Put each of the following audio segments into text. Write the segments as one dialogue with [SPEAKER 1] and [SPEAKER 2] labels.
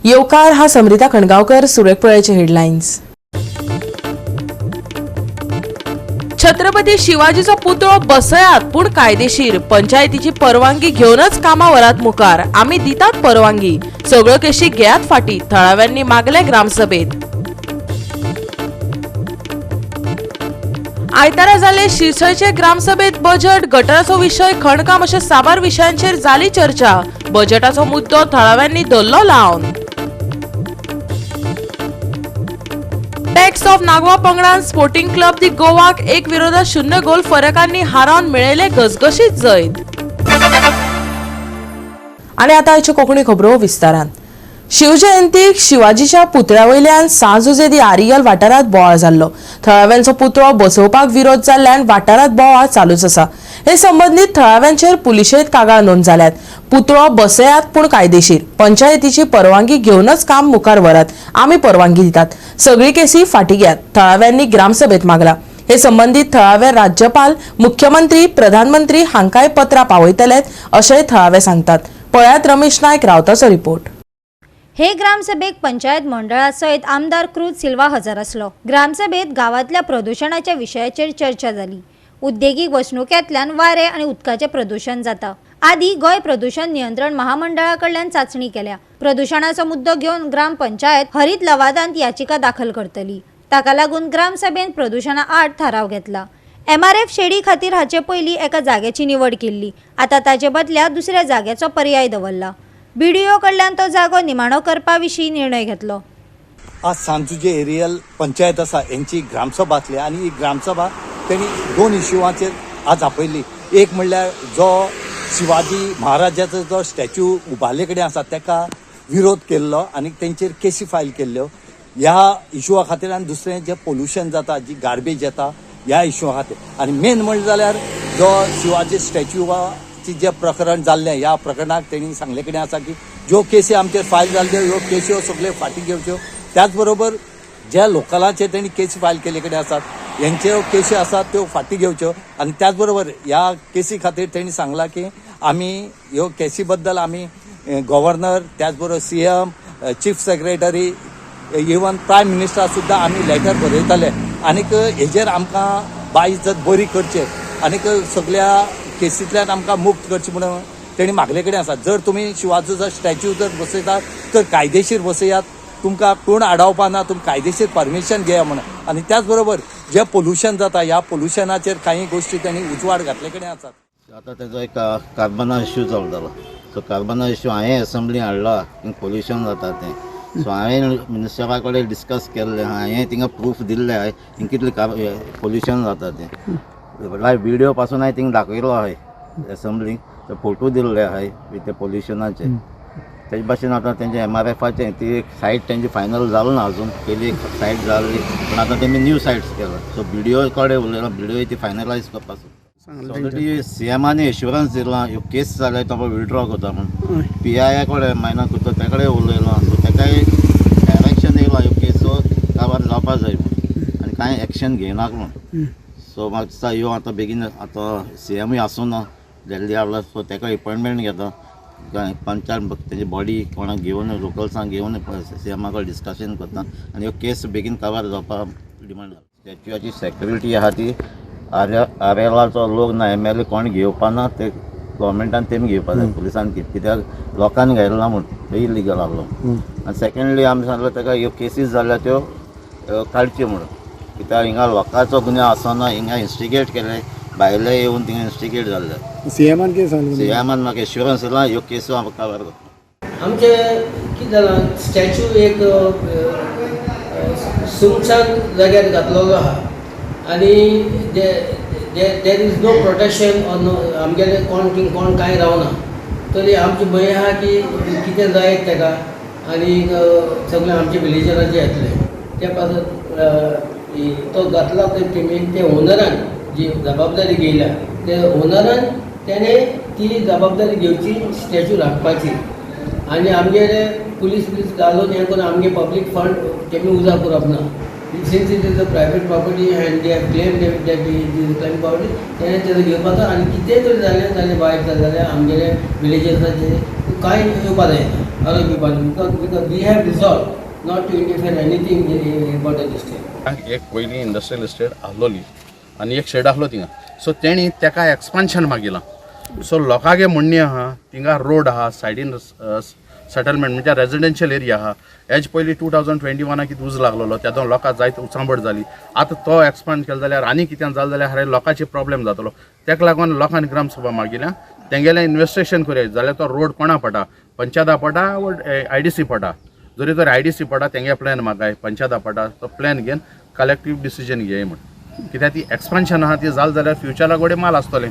[SPEAKER 1] येवकार हा समृता खणगावकर, सुरेख पळयचे हेडलायन्स। छत्रपती शिवाजीचो पुतळो बसयात पूण कायदेशीर, पंचायतीची परवानगी घेऊनच कामा वरात मुखार, आमी दितात परवानगी, सगळ्यो केशी घेयात फाटी, थळाव्यांनी मागले ग्रामसभेत। आयतारा जाल्ले शिरसयचे ग्रामसभेत बजेट, गटराचो विषय, खणकाम अशा साबार विशयांचेर जाली चर्चा, बजेटाचो मुद्दो थळाव्यांनी धरलो लावन। टॅक्स ऑफ नागवा पंगडान स्पोर्टिंग क्लब दी गोवाक 1-0 गोल फरकांनी हारावन मेळयले गसगशीत जैत। आणि आता आयच्यो कोंकणी खबरो विस्तारान। शिवजयंतीक शिवाजीच्या पुतळ्यावयल्यान सांजुजेदी आरियल वाठारात बोवाळ जाल्लो। थळाव्यांचो पुतळो बसोवपाक विरोध जाल्ल्यान वाठारात बोवाळ चालूच आसा। हे संबंधीत थळाव्यांचेर पुलिशेंत कागाळ नोंद जाल्यात। पुतळो बसयात पूण कायदेशीर, पंचायतीची परवानगी घेऊनच काम मुखार व्हरात, आमी परवानगी दितात, सगळी केसी फाटी घेयात, थळाव्यांनी ग्रामसभेत मागला। हे संबंधीत थळावे राज्यपाल, मुख्यमंत्री, प्रधानमंत्री हांकाय पत्रां पावयतलेत अशेंय थळावे सांगतात। पळयात रमेश नायक रावताचो रिपोर्ट।
[SPEAKER 2] हे ग्रामसभेक पंचायत मंडळा सयत आमदार क्रूज सिल्वा हजर आसलो। ग्रामसभेत गावातल्या प्रदूषणाच्या विशयाचेर चर्चा जाली। उद्देगीक वसणुक्यांतल्यान वारे आणि उदकाचे प्रदूषण जाता। आदी गोय प्रदूषण नियंत्रण महामंडळाकडल्यान चाचणी केल्या। प्रदूषणाचो मुद्दो घेवन ग्रामपंचायत हरित लवादांत याचिका दाखल करतली। ताका लागून ग्रामसभेन प्रदूषणा आड थाराव घेतला। MRF शेडी खातीर हाचे पयलीं एका जाग्याची निवड केल्ली, आता ताचे बदल्या दुसऱ्या जाग्याचो पर्याय दवरला। BDO कडल्यान तो जागो निमाणो करपा विशीं निर्णय घेतलो।
[SPEAKER 3] आज सांजुजे एरियल पंचायत आसा यांची ग्रामसभा आसली आणि ही ग्रामसभा त्यांनी 2 इश्यूवाचेर आज आपयली। एक म्हणल्यार जो शिवाजी महाराजाचो जो स्टॅच्यू उबारले कडेन आसा ताका विरोध केल्लो आणि तेंचेर केसी फायल केल्ल्यो ह्या इश्यूआ खातीर, आनी दुसरें जे पोल्युशन जाता, जी गार्बेज येता ह्या इश्यूआ खातीर। आनी मेन म्हणलें जाल्यार जो शिवाजी स्टॅच्यूची जे प्रकरण जाल्लें ह्या प्रकरणाक तेणी सांगले कडेन आसा की ज्यो केसी आमचेर फायल जाल्ल्यो ह्यो केसी सगळ्यो फाटी घेवच्यो। त्याच बरोबर ज्या लोकलांचेर तेणी केसी फायल केले कडेन आसात यांच्यो केसी आसात त्यो फाटी घेवच्यो। आनी त्याच बरोबर ह्या केसी खातीर तेणी सांगला की आमी ह्यो केसी बद्दल आमी गव्हर्नर, त्याच बरोबर CM, chief secretary, even prime minister सुद्धा आमी लेटर बरयतले आनीक हेजेर आमकां बाइज्जत बरी करचे आनीक सगळ्या केसींतल्यान आमकां मुक्त करचे म्हणून तेणी मागले कडेन आसा। जर तुमी शिवाजीचो स्टॅच्यू जर बसयतात तर कायदेशीर बसयात, तुमकां कोण आडावपा ना, तुमी कायदेशीर परमिशन घेया म्हणून। आनी त्याच बरोबर जे पोल्युशन जाता ह्या पोल्युशनाचेर काही गोष्टी त्यांनी उजवाड घातले कडेन आसात।
[SPEAKER 4] आता तेजो एक कार्बना इश्यू चलतालो, सो कार्बना इश्यू हांवें असेंब्लीन हाडला, पोल्युशन जाता तें। सो हांवें मिनिस्टरा कडेन डिस्कस केल्लें, हांवें तिंगा प्रूफ दिल्ले हांवें हिंग कितलें पोल्युशन जाता तें। लायव्ह व्हिडिओ पासून हांवें तिंगा दाखयलो हांवें असेंब्लीक, ते फोटो दिल्ले हांवें विथ ते पोल्युशनाचे। तेजे भाशेन आतां तेंचे MRFचे ती एक सायट तेंची फायनल जालो ना अजून, पयली एक सायट जाल्ली पूण आतां तेमी न्यू सायट्स केला। सो BDO कडेन उलयला, BDO ती फायनलायज करपाचो। ऑलरेडी CMानी एश्युरन्स दिला ह्यो केस जाल्यार तो विड्रॉ करता म्हणून। PIA कडेन मायनर करता ते कडेन उलयलो, सो तेकाय डायरेक्शन येयला ह्यो केसो काबार जावपा जाय म्हणून आनी कांय एक्शन घेयनाक म्हणून। सो म्हाका दिसता ह्यो आतां बेगीन आतां CMूय आसूना जल्दी हाडला, सो तेका अपॉयंटमेंट घेता पंचायत तेजी बॉडी कोणाक घेवन लोकल्सांक घेवन CMा कडेन डिस्कशन करता आनी ह्यो केस बेगीन कवर जावपा डिमांड जाता। स्टॅच्यूची सेक्युरिटी आहा ती आर्यलाचो लोक ना, MLA कोण घेवपा ना, ते गव्हर्मेंटान तेमी घेवपा जाय, पुलिसान कित्याक लोकांनी घायला म्हणून ते इलिगल आहलो। आनी सेकेंडली आमी सांगलें तेका ह्यो केसीस जाल्यार त्यो काडच्यो म्हणून, कित्याक हिंगा लोकांचो गुन्यांव आसना, हिंगा इन्स्टिगेट केले, भायले येवन थिंगा इन्स्टिगेट जाल्ले।
[SPEAKER 5] CMान कितें सांगलें?
[SPEAKER 4] CMान म्हाका एश्युरन्स दिला ह्यो केसो आमकां कवर करता।
[SPEAKER 6] आमचे कितें जालां, स्टॅच्यू एक सुमसान जाग्यार घातलेलो आहा आनी there is no protection or no, आमगेले कोण कांय रावना। तरी आमची भंय आहा की कितें जायत तेका आनी सगळे आमचे विलेजराचे येतले त्या पासून तो घातला तेमी ते ओनरान जी जबाबदारी घेयल्या ते ओनरान तेणे ती जबाबदारी घेवची, स्टॅच्यू राखपाची आनी आमगेले पुलीस घालून हें करून आमगे पब्लीक फंड तेमी उजा करप ना। since it is a private property and they have claimed that it is a private property, तेणें तेजो घेवपाचो आनी कितेंय तरी जालें वायट जालें जाल्यार आमगेले विलेजर्साचे कांय येवपा जायना आरोप येवपा जायना because we have resolve not to interfere anything important estate.
[SPEAKER 5] एक पयलीं इंडस्ट्रियल इस्टेट आहलोली आनी एक शेड आहलो थिंगा, सो तेणी तेका एक्सपान्शन मागिलां. सो लोकांगे म्हणणी आहा थिंगा रोड आहा सायडीन सेटलमेंट म्हणजे रेजिडेन्शियल एरिया आहा. हेज पयलीं 2021 कितें उज लागलेलो तेदो लोकां जायत उचांबड जाली. आतां तो एक्सपांड केलो जाल्यार आनी कितें जालें जाल्यार हेर लोकांचे प्रॉब्लेम जातलो. तेका लागून लोकांनी ग्रामसभा मागिल्या तेंगेलें इन्वेस्टिगेशन करूया जाल्यार तो रोड कोणा पडटा, पंचायता पडटा वो IDC पडटा. जरी तर IDC पडटा तेंगे प्लॅन मागाय, पंचायता पडटा तो प्लॅन घेवन कलेक्टीव डिसिजन घे म्हण. कित्याक ती एक्सपान्शन आहा ती जालें जाल्यार फ्युचरा गोडे माल आसतलें.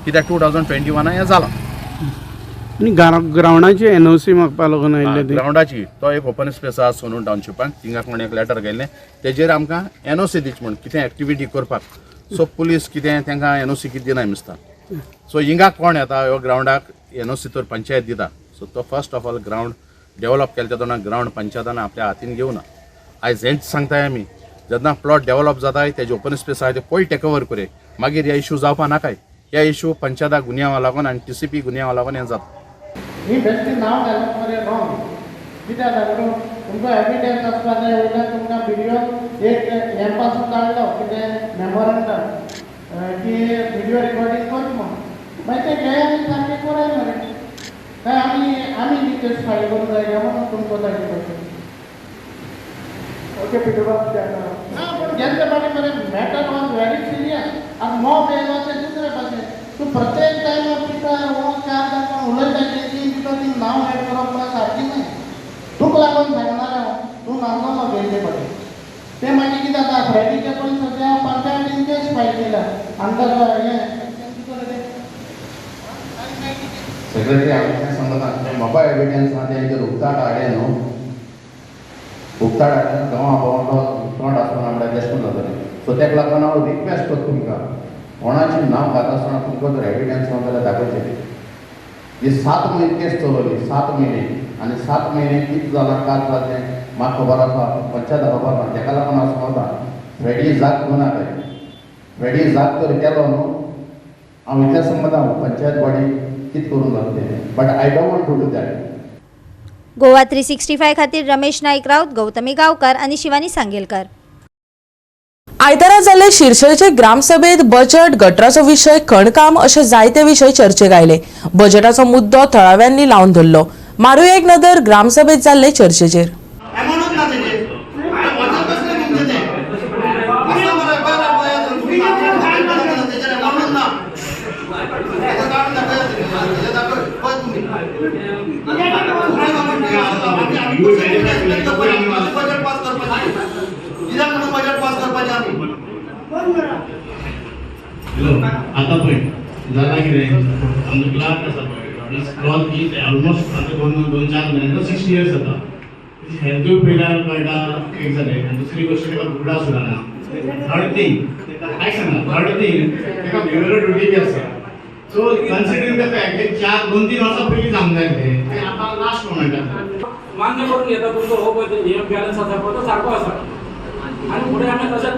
[SPEAKER 5] कित्याक 2021 हें जालां.
[SPEAKER 7] आनी ग्रावंडाची NOC मागपा लागून आयिल्ले ते
[SPEAKER 5] ग्रावंडाची तो एक ओपन स्पेस आहा सोनू टावनशिपाक थिंगा कोणें एक लेटर गेल्लें तेजेर आमकां NOC दिवचे म्हण कितें एक्टिविटी करपाक. सो पुलीस कितें तेंकां NOC कितें दिनाय मिसता. सो हिंगा कोण येता ह्यो ग्रावंडाक NOC तर पंचायत दिता. सो तो first of all ground develop केल्या तेदोना ग्रावंड पंचायतान आपल्या हातीन घेवना. आयज हेंच सांगताय आमी जेन्ना प्लॉट डेव्हलप जाताय तेजे ओपन स्पेस आहा ते पयलीं टेक ओवर करे मागीर ह्या इश्यू जावपा नाकाय. ह्या इश्यू पंचायताक गुन्यांवा लागून आनी TCP गुन्यांवा लागून हें जाता.
[SPEAKER 8] ही बेश्टी नांव घालप मरे रॉंग. कित्याक लागून तुमकां एविडन्स आसपा जाय वयल्यान तुमकां व्हिडियो एक हें पासून धाडलो कितें मेमोरंडम की व्हिडियो रिकॉर्डिंग कर म्हणून मागीर तें घे आनी सारकें कराय मरे. काय आमी डिटेल्स फायल करूंक जाय काय म्हणून तुमकां जाय पडटा. ओके पिटोबाब ना पूण जेन्ना पाटी मरे मॅटर वॉज व्हेरी सिरियस आनी मॉब येयलो ते दुसरे भाशेन तूं प्रत्येक टायमार तुका हो 4 जाणां उलयता तेजी तुका ती नांव एड करप म्हणल्यार सारकी न्हय. तुका लागून सांगणार हांव तूं नासलो गेल्ले पाटी ते मागीर कितें जाता फ्रेडीचे पण सद्या पंचायतीन केस फायल केला आमकां हें
[SPEAKER 9] सेक्रेटरी हांवें सांगता म्हाका एविडन्स आहा ते उक्ताड हाडे न्हू उक्ताड हाडले गांवा भोंवतो तोंड आसतना आपल्याक तेश करून जातलें. सो तेका लागून हांव रिक्वेस्ट करता तुमकां कोणाचें नांव घात आसतना तुमकां जर एविडन्स ना जाल्यार दाखोवचें. ही 7 म्हयने केस चलवली 7 म्हयने आनी 7 म्हयने कितें जालां काय जालें म्हाका खबर आसा पंचायत खबर ना. तेका लागून हांव सांगता फ्रेडी जाग करूं नाका. फ्रेडी जाग तर केलो न्हू हांव इतलें सांगता पंचायत बॉडी कितें करूंक जाता तें but I don't want to do that.
[SPEAKER 2] Goa 365 खातीर रमेश नाईक राऊत, गौतमी गांवकार आणि शिवानी सांगेलकर.
[SPEAKER 1] आयतारा जाल्ले शिरसयचे ग्रामसभेत बजेट गटराचो विशय खणकाम अशे जायते विशय चर्चेक आयले. बजेटाचो मुद्दो थळाव्यांनी लावन धरलो. मारूया एक नदर ग्रामसभेत जाल्ले चर्चेचेर.
[SPEAKER 10] आता पण झाला कितें आमचो क्लार्क आसा पळय क्लॉथ की ऑलमोस्ट आतां 2-4 म्हयने 6 इयर्स जाता. हेल्थूय पयल्यार कळटा एक जालें आनी दुसरी गोश्ट तेका बुडा सुदारना. थर्ड थींग काय सांगना थर्ड थींग तेका बिहेवियरल ड्युटी बी आसा. सो कन्सिडरींग द फॅक्ट की 2-3 वर्सां पयलीं जावंक जाय तें आतां लास्ट मोमेंट आसा.
[SPEAKER 11] मान्य करून घेता तुमचो हो पळय नियम बॅलन्स आसा पळय तो सारको आसा आनी फुडें आमी तशेंच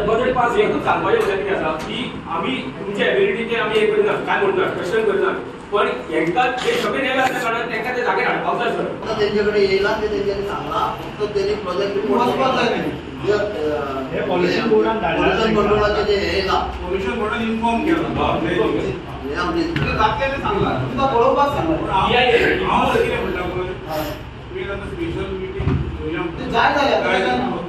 [SPEAKER 11] बजेट पास हेतूच सांगपाचें उद्देश आसा की आमी तुमचे एबिलिटीचे आमी हे करिना काय म्हणटा क्वेश्चन करिना पण हेंकां जे सगळे नेला त्या कारणान तेंकां ते जाग्यार हाडपाक जाय सर.
[SPEAKER 3] तेंचे कडेन येयला ते तेंच्यांनी सांगला फक्त तेणी प्रोजेक्ट रिपोर्ट वचपाक जाय न्ही. हे पॉल्युशन बोर्डान धाडला कंट्रोलाचे जे येयला
[SPEAKER 11] पॉल्युशन बोर्डान इन्फॉर्म केला
[SPEAKER 3] हे आमचे
[SPEAKER 11] जातलें सांगला तुमकां पळोवपाक सांगला. हांव कितें म्हणटा पळय तुमी आतां स्पेशल मिटींग
[SPEAKER 3] जाय जाल्यार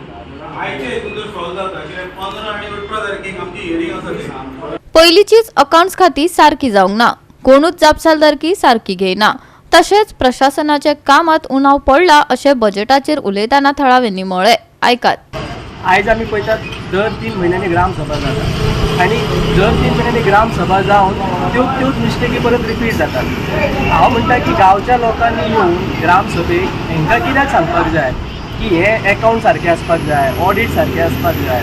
[SPEAKER 11] आयचे हितून जर सॉल्व जाता कित्याक 15 आनी 18 तारखेक आमची हियरींग आसा ती.
[SPEAKER 12] पयलींचीच अकाउंट्स खाती सारकी जावंक ना. कोणूच जापसालदारकी सारकी घेयना. तशेंच प्रशासनाच्या कामात उणाव पडला अशें बजेटाचेर उलयतना थळाव्यांनी म्हळें. आयकात.
[SPEAKER 6] आयज आमी पळयतात दर 3 म्हयन्यांनी ग्रामसभा जाता आनी दर 3 म्हयन्यांनी ग्रामसभा जावन त्योच मिस्टेकी परत रिपीट जातात. हांव म्हणटा की गांवच्या लोकांनी येवन ग्रामसभेक हेंकां कित्याक सांगपाक जाय की हे अकाउंट सारके आसपाक जाय, ऑडिट सारके आसपाक जाय.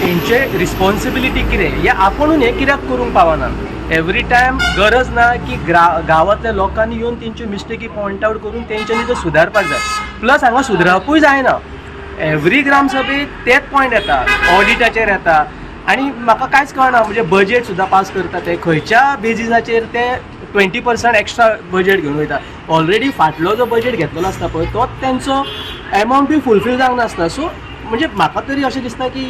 [SPEAKER 6] तेंचे रिस्पॉन्सिबिलिटी कितें हे आपुणून हे कित्याक करूंक पावना. एवरी टायम गरज ना की गांवांतल्या लोकांनी येवन तेंच्यो मिस्टेकी पॉयंट आवट करून तेंच्यांनी तो सुदारपाक जाय. प्लस हांगा सुदरावपूय जायना. एव्हरी ग्रामसभेक तेच पॉयंट येता, ऑडिटाचेर येता आनी म्हाका कांयच कळना म्हणजे बजेट सुद्दां पास करता ते खंयच्या बेजिसाचेर ते 20% एक्स्ट्रा बजेट घेवन वयता. ऑलरेडी फाटलो जो बजेट घेतलेलो आसता पळय तोच तेंचो एमावंट बी फुलफील जावंक नासता. सो म्हणजे म्हाका तरी अशें दिसता की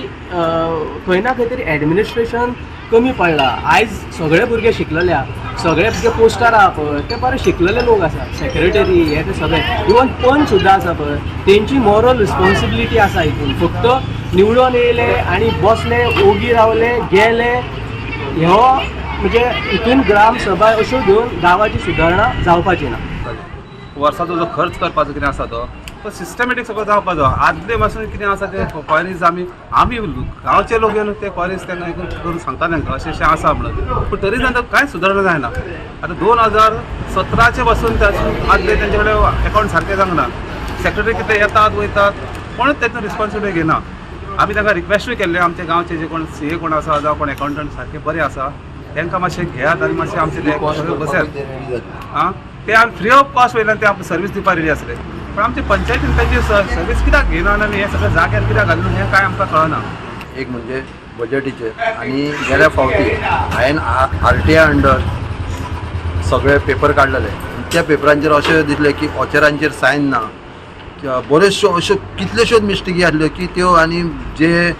[SPEAKER 6] खंय ना खंय तरी एडमिनिस्ट्रेशन कमी पडला. आयज सगळे भुरगे शिकलेले आहा, सगळे भुरगे पोस्टार आहा पळय ते बरे शिकलेले लोक आसा, सेक्रेटरी हे ते सगळे इवन पंच सुद्दां आसा पळय तेंची मॉरल रिस्पॉन्सिबिलिटी आसा हितून. फक्त निवडून येयले आनी बसले, ओगी रावले, गेले ह्यो म्हणजे हितून ग्रामसभा अश्यो घेवन गांवाची सुदारणा जावपाची ना.
[SPEAKER 9] वर्साचो जो खर्च करपाचो कितें आसा तो सिस्टमॅटीक सगळो जावपाचो. आदले पासून कितें आसा ते कॉयरीज आमी गांवचे लोक येवन ते कॉयरीज तेन्ना करून सांगता तांकां अशें आसा म्हणून, पूण तरी तांकां कांय सुदारणा जायना. आतां 2017 पासून आदले तेंचे कडेन अकावंट सारके जावंक ना. सेक्रेटरी कितें येतात वयतात कोणूच तेचो रिस्पॉन्सिबिलिटी घेना. आमी तांकां रिक्वेस्टूय केल्ले आमचे गांवचे जे कोण CA कोण आसा जावं कोण अकावंटंट सारके बरे आसा तांकां मातशें घेयात आनी मातशें आमचे ते बसात आं ते आमी फ्री ऑफ कॉस्ट वयल्यान ते आमकां सर्वीस दिवपाक रेडी आसले. पण आमचे पंचायतीन तेंची सर्वीस कित्याक घेयना आनी हे सगळे जाग्यार कित्याक घालून हें कांय आमकां कळना.
[SPEAKER 13] एक म्हणजे बजेटीचे आनी गेल्या फावटी हांवें RTI अंडर सगळे पेपर काडलेले. त्या पेपरांचेर अशें दिसलें की ऑचरांचेर सायन ना. बऱ्योचश्यो अश्यो कितल्योश्योच मिस्टेकी आसल्यो की त्यो आनी जे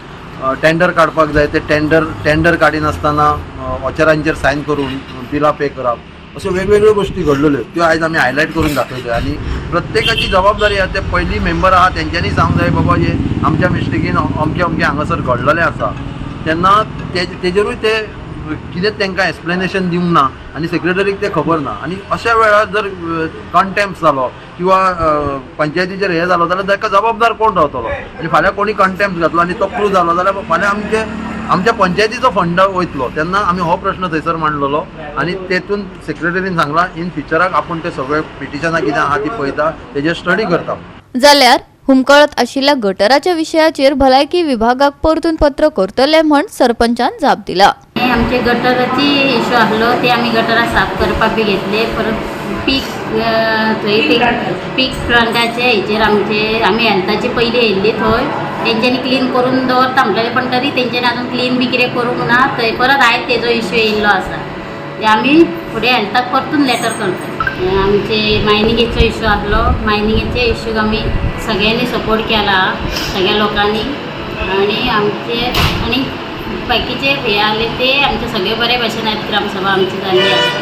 [SPEAKER 13] टेंडर काडपाक जाय ते टेंडर काडिनासतना ऑचरांचेर सायन करून बिलां पे करप अश्यो वेगवेगळ्यो गोश्टी घडलेल्यो. त्यो आयज आमी हायलायट करून दाखयल्यो आनी प्रत्येकाची जबाबदारी आहा ते पयलीं मेंबर आहा तेंच्यांनी सांगूंक जाय बाबा हे आमच्या मिस्टेकीन अमके अमके हांगासर घडलेलें आसा. तेन्ना तेजेरूय ते कितें तांकां एक्सप्लेनेशन दिवंक ना आनी सेक्रेटरीक ते खबर ना. आनी अशा वेळार जर कंटेम्प्ट जालो किंवा पंचायतीचेर हे जालो जाल्यार ताका जबाबदार कोण रावतलो. आनी फाल्यां कोणी कंटेम्प्ट घातलो आनी तो प्रूव जालो जाल्यार फाल्यां आमच्या पंचायतीचो फंड वयतलो. तेन्ना आमी हो प्रश्न थंयसर मांडलेलो आनी तेतून सेक्रेटरीन सांगलां इन फ्युचराक आपूण ते सगळे पिटिशनां कितें आहा ती पळयता तेजेर स्टडी करता.
[SPEAKER 12] जाल्यार हुमकळत आशिल्ल्या गटराच्या विशयाचेर भलायकी विभागाक परतून पत्र करतले म्हण सरपंचान जाप दिला.
[SPEAKER 14] आमचे गटराची इश्यू आसलो ते आमी गटरां साफ करपाक बी घेतले. परत पीक फ्रंटाचे हेचेर आमी हेल्थाची पयलीं येयल्ली थंय तेंच्यांनी क्लीन करून दवरता म्हणलें पण तरी तेंच्यांनी आजून क्लीन बी कितें करूंक ना. थंय परत आयज तेजो इश्यू येयल्लो आसा ते आमी फुडें हेल्थाक परतून लेटर करता. आमचे मायनिंगेचो इश्यू आसलो मायनिंगेचे इश्यूक आमी सगळ्यांनी सपोर्ट केला सगळ्या लोकांनी आनी बाकीचे हे आले ते आमचे सगळे बरे भाशेन आयज ग्रामसभा आमची जाल्ली आसा.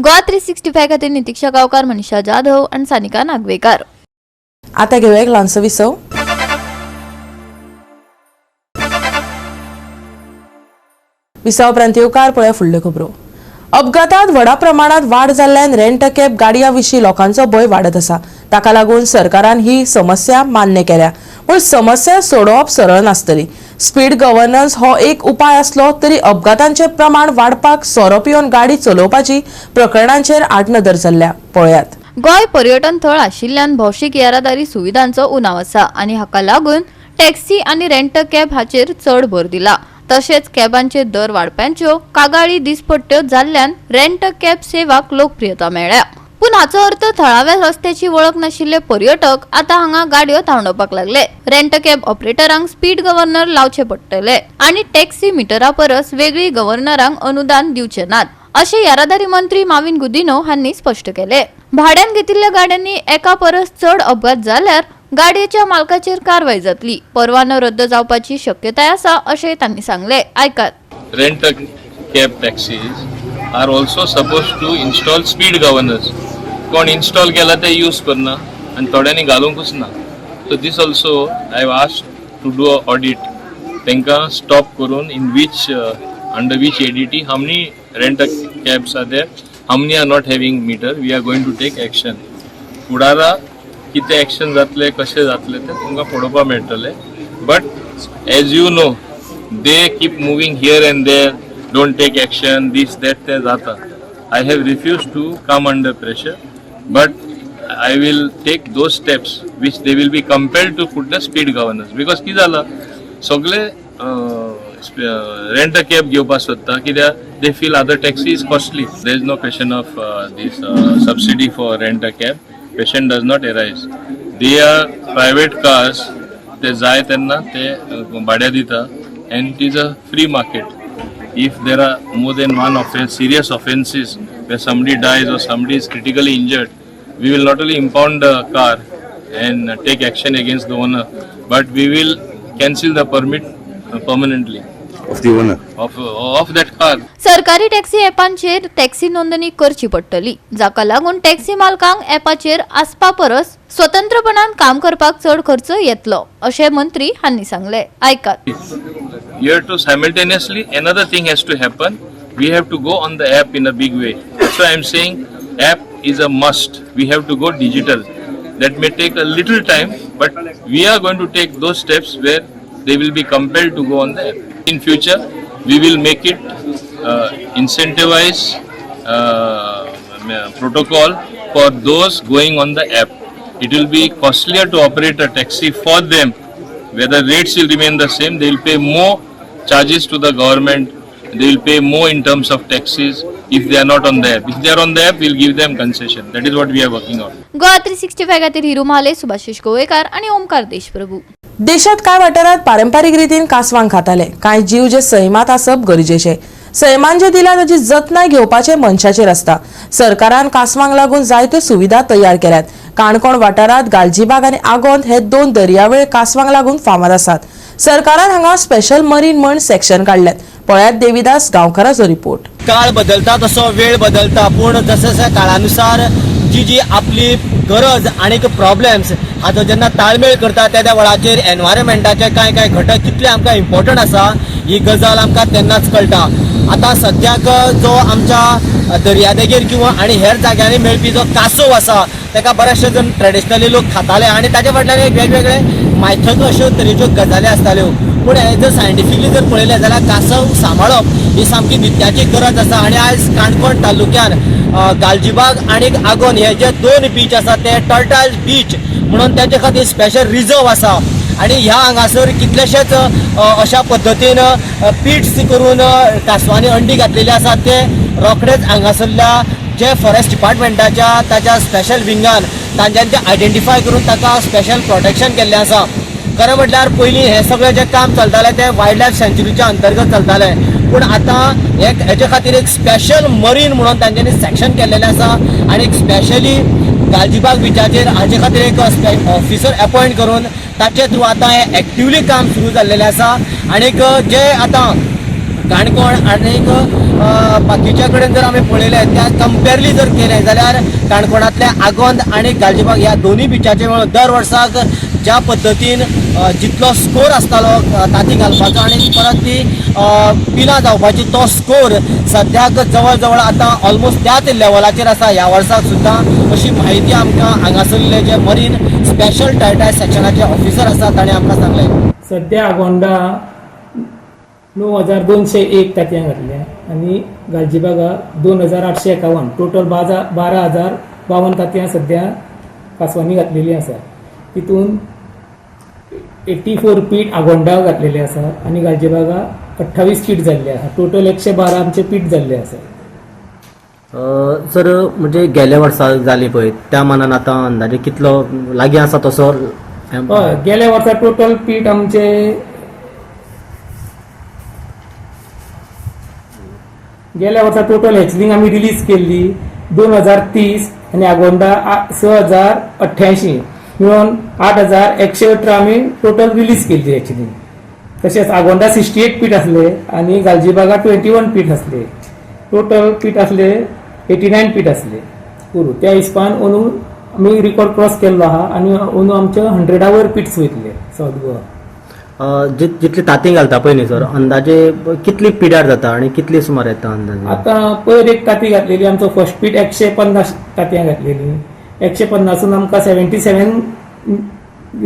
[SPEAKER 12] गोवा 365 खातीर नितीक्षा गांवकार, मनीषा जाधव आनी सानिका नागवेकर.
[SPEAKER 1] आता घेऊया एक ल्हानसो विसव. विसव उपरांत येवकार पळया फुडल्यो खबरो. अपघातांत व्हडा प्रमाणात वाड जाल्ल्यान रेंट अ कॅब गाडयां विशीं लोकांचो भंय वाडत आसा. ताका लागून सरकारान ही समस्या मान्य केल्या. पूण समस्या सोडोवप सरळ नासतली. स्पीड गव्हर्नन्स हो एक उपाय आसलो तरी अपघातांचे प्रमाण वाडपाक सोरो पिवन गाडी चलोवपाची प्रकरणांचेर आड नदर जाल्ल्या. पळयात.
[SPEAKER 12] गोंय पर्यटन थळ आशिल्ल्यान भौशीक येरादारी सुविधांचो उणाव आसा आनी हाका लागून टॅक्सी आनी रेंट अ कॅब हाचेर चड भर दिला. तशेंच कॅबांचे दर वाडप्यांच्यो कागाळी दिसपट्ट्यो जाल्ल्यान रेंट अ कॅब सेवाक लोकप्रियता मेळ्ळ्या. पूण हाचो अर्थ थळाव्या रस्त्याची वळख नाशिल्ले पर्यटक आतां हांगा गाडयो थांबोवपाक लागले. रेंट अ कॅब ऑपरेटरांक स्पीड गव्हर्नर लावचे पडटले आनी टॅक्सी मिटरा परस वेगळी गव्हर्नरांक अनुदान दिवचे नात अशें येरादारी मंत्री माविन गुदिनो हांणी स्पश्ट केले. भाड्यान घेतिल्ल्या गाड्यांनी एका परस चड अपघात जाल्यार गाडयेच्या मालकाचेर कारवाय जातली. परवानो रद्द जावपाची शक्यताय आसा अशें तांणी सांगले. आयकात.
[SPEAKER 15] Rent a cab taxis are also suppose to install speed governors. कोण इन्स्टॉल केला ते यूज करना आनी थोड्यांनी घालूंकूच ना. So this also I have asked to do a audit तांकां स्टॉप करून in which under which ADT how many rent a cabs are there, how many are not having meter. We are going to take action. फुडारा कितें action जातले कशें जातले ते तुमकां पळोवपाक मेळटले. But as you know they keep moving here and there, don't take action, this that ते जाता. I have refuse to come under pressure but I will take those steps which they will be compelled to put the speed governors because कितें जालां सगळे rent a cab घेवपाक सोदता कित्याक they feel other taxi is costly. There is no question of this subsidy for rent a cab. Question does not arise. They are private cars ते जाय तेन्ना ते भाड्या दिता and it is a free market. If there are more than one offense, serious offenses where somebody dies or somebody is critically injured, we will not only impound the car and take action against the owner, but we will cancel the permit permanently
[SPEAKER 4] Of the owner.
[SPEAKER 15] of that car.
[SPEAKER 12] सरकारी taxi ॲपांचेर taxi नोंदणी करची पडटली, जाका लागून taxi मालकांक ॲपाचेर आसपा परस स्वतंत्रपणान काम करपाक चड खर्च येतलो, अशें मंत्री हांणी सांगले. आयकात.
[SPEAKER 15] You have to simultaneously, another thing has to happen. We have to go on the app in a big way. So I am saying app is a must. We have to go digital. That may take a little time, but we are going to take those steps where they will be compelled to go on the app. In future, we will make it incentivize protocol for those going on the app. It will be costlier to operate a taxi for them. Whether rates will remain the same, they will pay more charges to the government. They will pay more in terms of taxes if they are not on the app. If they are on the app, we will give them concession. That is what we are working on.
[SPEAKER 12] Goa 365 खातीर हिरू महाले, सुभाशिश गोवेकार आणि ओमकार देशप्रभू.
[SPEAKER 1] देशात कांय वाठारांत पारंपारीक रितीन कांसवांक खाताले. कांय जीव जे सैमात आसप गरजेचे. सैमान जे दिला ताची जतनाय घेवपाचे मनशाचेर आसता. सरकारान कांसवांक लागून जायत्यो सुविधा तयार केल्यात. काणकोण वाठारांत गालजीबाग आनी आगोंद हे 2 दर्यावेळ कांसवांक लागून फामाद आसात. सरकारान हांगा स्पेशल मरीन म्हण सेक्शन काडल्यात. पळयात देविदास गांवकाराचो रिपोर्ट.
[SPEAKER 6] काळ बदलता तसो वेळ बदलता, पूण जसे काळानुसार जी आपली गरज आणि प्रॉब्लेम्स हाचो जेन्ना ताळमेळ करता त्या वेळाचेर एनवायरमेंटाचे कांय घटक कितले आमकां इम्पॉर्टंट आसा ही गजाल आमकां तेन्नाच कळटा. आतां सद्याक जो आमच्या दर्यादेगेर किंवा आनी हेर जाग्यांनी मेळपी जो कासव आसा ताका बरेचशे जण ट्रेडिशनली लोक खाताले आणि ताचे फाटल्यान एक वेगवेगळे मायथक अश्यो तरेच्यो गजाली आसताल्यो. पूण हे जर सायंटिफिकली जर पळयलें जाल्यार कासव सांबाळप ही सामकी नित्याची गरज आसा. आणि आयज काणकोण तालुक्यान गालजीबाग आणि आगोंद हे जे 2 बीच आसा ते टर्टल बीच म्हणून ताचे खातीर स्पेशल रिजर्व आसा. आणि ह्या हांगासर कितलेशेच अशा पद्दतीन पिट्स करून कासवांनी अंडी घातलेली आसात. ते रोखडेच हांगासरल्या जे फॉरेस्ट डिपार्टमेंटाच्या ताच्या स्पेशल विंगान तांच्यांनी ते आयडेंटिफाय करून ताका स्पेशल प्रोटेक्शन केल्लें आसा. खरें म्हटल्यार पयलीं हे सगळें जे काम चलतालें ते वायल्ड लायफ सँच्युरीच्या अंतर्गत चलतालें. पूण आतां हेचे खातीर एक स्पेशल मरीन म्हणून तांच्यांनी सेक्शन केल्लेलें आसा. आणि स्पेशली गालजीबाग बिचाचेर हाचे खातीर एक ऑफिसर अपॉयंट करून ताचे थ्रू आतां हे एक्टिवली काम सुरू जाल्लेलें आसा. आनीक जे आतां काणकोण आनीक बाकीच्या कडेन जर आमी पळयलें त्या कंपेरली जर केलें जाल्यार काणकोणांतले आगोंद आनी गालजीबाग ह्या दोनूय बिचाचेर दर वर्साक ज्या पद्दतीन जितलो स्कोर आसतालो ताती घालपाचो आणि परत ती पिलां जावपाची तो स्कोर सद्याक जवळ जवळ आतां ऑलमोस्ट त्याच लेवलाचेर आसा ह्या वर्साक सुद्दां, अशी म्हायती आमकां हांगासरले जे मरीन स्पेशल टायटाय सेक्शनाचे ऑफिसर आसा ताणें आमकां सांगलें.
[SPEAKER 16] सध्या आगोंडा 9201 तांतयां घातल्या आणि गालजीबागा 2851, टोटल 12,052 तांतयां सध्या कासवांनी घातलेली आसा. तितून 84 पीठ आगोंडा घातलेले आसा आणि गालजीबागा 28 पीठ जाल्ले आसा. टोटल 112 आमचे पीठ जाल्ले आसा.
[SPEAKER 6] सर म्हणजे गेल्या वर्सा जाली पळय त्या मानान आतां अंदाजे कितलो लागीं आसा तसो?
[SPEAKER 16] हय, गेल्या वर्सा टोटल पीठ आमचे गेल्या वर्सा टोटल हॅचलिंग आमी रिलीज केल्ली 2030 आणि आगोंडा 6088 मिळून 8118 आमी टोटल रिलीज केल्ली हॅचलिंग. तशेंच आगोंडा 68 पीठ आसले आणि गालजीबागा 21 पीठ आसले. टोटल पीठ आसले 89 पीठ आसले पुरू. त्या हिसपान अंदू आमी रिकॉर्ड क्रॉस केल्लो आहा आणि अंदू आमचे 100 वर पीठ वयतले साऊथ गोवा.
[SPEAKER 6] जितली तांती घालता पळय न्ही सर, अंदाजे कितली पिड्यार जाता आणि कितली सुमार येता अंदाजे?
[SPEAKER 16] आतां पयर एक तांती घातलेली आमचो फर्स्ट पीठ 150 तांतयां घातलेली. 150सून आमकां 77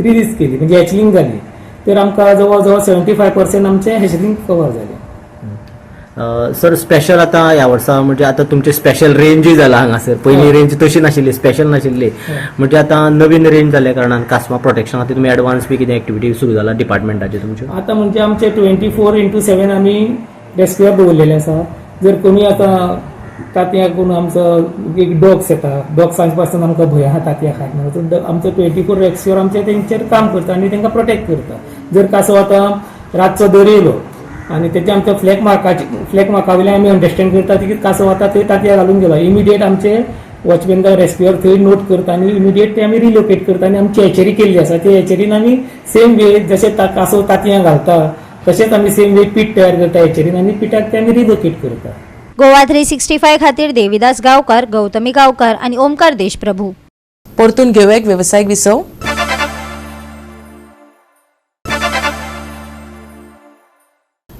[SPEAKER 16] रिलीज केली म्हणजे हॅचलिंग जाली. तर आमकां जवळ जवळ 75% आमचे हॅचलिंग कवर जाले.
[SPEAKER 6] सर स्पेशल आतां ह्या वर्सा म्हणजे आतां तुमचे स्पेशल रेंजूय जाला हांगासर. पयलीं रेंज तशी नाशिल्ली, स्पेशल नाशिल्ली. म्हणजे आतां नवीन रेंज जाल्या कारणान कासवां प्रोटेक्शन खातीर तुमी एडवान्स बी कितें एक्टिविटी सुरू जाला डिपार्टमेंटाचे तुमचे?
[SPEAKER 16] आतां म्हणजे आमचे 24/7 आमी रेस्क्यूअर दवरलेले आसा. जर कोणी आतां तातयां आमचो एक डॉग्स येता डॉग्सांचे पासून आमकां भंय आहा तातयां खात म्हणून आमचो 24 एक्सवर आमचे तेंचेर काम करता आनी तांकां प्रोटेक्ट करता. जर कासव आतां रातचो दर येयलो आनी तेचे आमच्या फ्लॅग मार्का वयल्यान आमी अंडरस्टँड करता की कासव आतां थंय तातयां घालून गेलो इमिडिएट आमचे वॉचमॅन काय रेस्क्युअर थंय नोट करता आनी इमिडिएट ते आमी रिलोकेट करता आनी आमची हेचेरी केल्ली आसा त्या हेचेरीन आमी सेम वे जशें कासव तातयां घालता तशेंच आमी सेम वे पीठ तयार करता हेचेरीन आनी पिठाक ते आमी रिलोकेट करता.
[SPEAKER 2] गोवा 365 खातीर देविदास गांवकार, गौतमी गांवकार आणि ओमकार देशप्रभू.
[SPEAKER 1] परतून घेऊया एक व्यावसायिक विसव.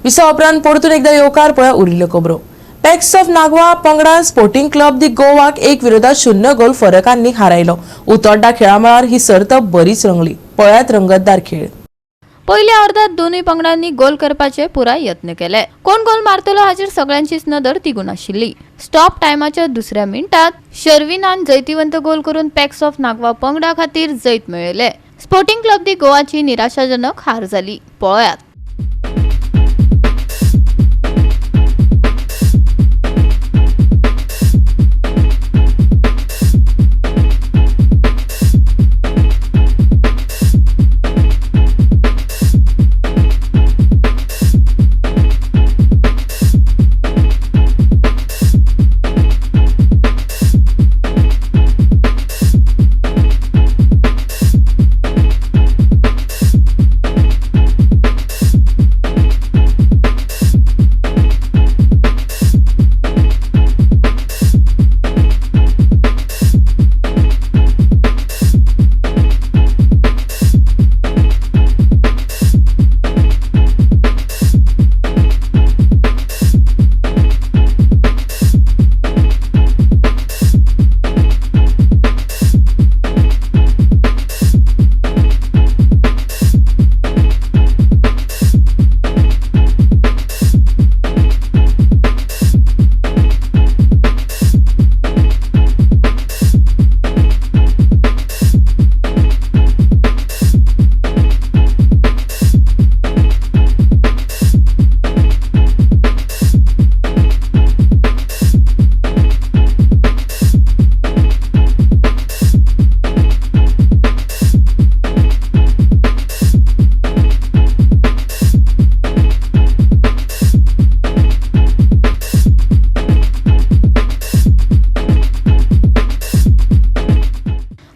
[SPEAKER 1] विसव उपरांत परतून एकदा येवकार पळय उरिल्ल्यो खबरो. पॅक्स ऑफ नागवा पंगडा स्पोर्टिंग क्लब दी गोवाक 1-0 गोल फरकांनी हारयलो. उतोड्डा खेळा मळार ही सर्त बरीच रंगली. पळयात रंगतदार खेळ.
[SPEAKER 12] पहिल्या अर्धात दोनूय पंगडांनी गोल करपाचे पुराय यत्न केले. कोण गोल मारतलो हाचेर सगळ्यांचीच नदर तिगून आशिल्ली. स्टॉप टायमाच्या दुसऱ्या मिनटात शर्विनान जैतिवंत गोल करून पॅक्स ऑफ नागवा पंगडा खातीर जैत मेळयले. स्पोर्टिंग क्लब दी गोवाची निराशाजनक हार जाली. पळयात.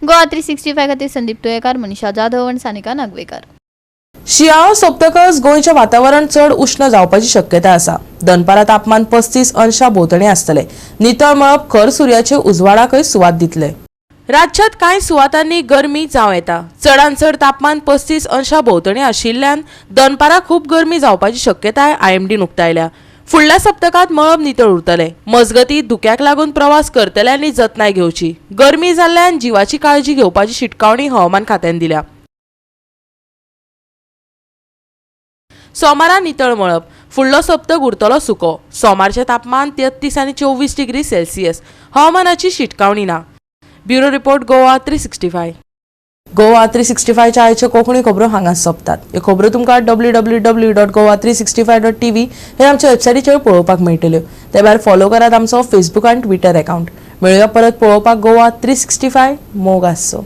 [SPEAKER 12] गोवा 365 खातीर संदीप तुयेकार, मनीषा जाधव आनी सानिका नागवेकर.
[SPEAKER 1] शियाळो सोंपतकच गोंयचें वातावरण चड उष्ण जावपाची शक्यताय आसा. दनपारां तापमान 35 अंशा भोंवतणी आसतलें. नितळ मळब खर सुर्याचे उजवाडाकय सुवात दितले. राज्यात कांय सुवातांनी गरमी जावं येता. चडांत चड तापमान 35 अंशा भोंवतणी आशिल्ल्यान दनपारां खूब गरमी जावपाची शक्यताय IMDन उक्तायल्या. फुडल्या सप्तकात मळब नितळ उरतले. मजगती धुक्याक लागून प्रवास करतल्यांनी जतनाय घेवची. गरमी जाल्ल्यान जिवाची काळजी घेवपाची शिटकावणी हवामान खात्यान दिल्या. सोमारा नितळ मळब. फुडलो सप्तक उरतलो सुको. सोमारचे तापमान 33 आनी 24 डिग्री सेल्सियस. हवामानाची शिटकावणी ना. Bureau report Goa 365. गोवा 365 च्या आयच्यो कोंकणी खबरो हांगाच सोंपतात. ह्यो खबरो तुमकां www.goa365.tv हे आमच्या वेबसायटीचेर पळोवपाक मेळटल्यो. ते भायर फॉलो करात आमचो फेसबूक आनी ट्विटर अकाउंट. मेळुया परत पळोवपाक गोवा 365. मोग आसचो.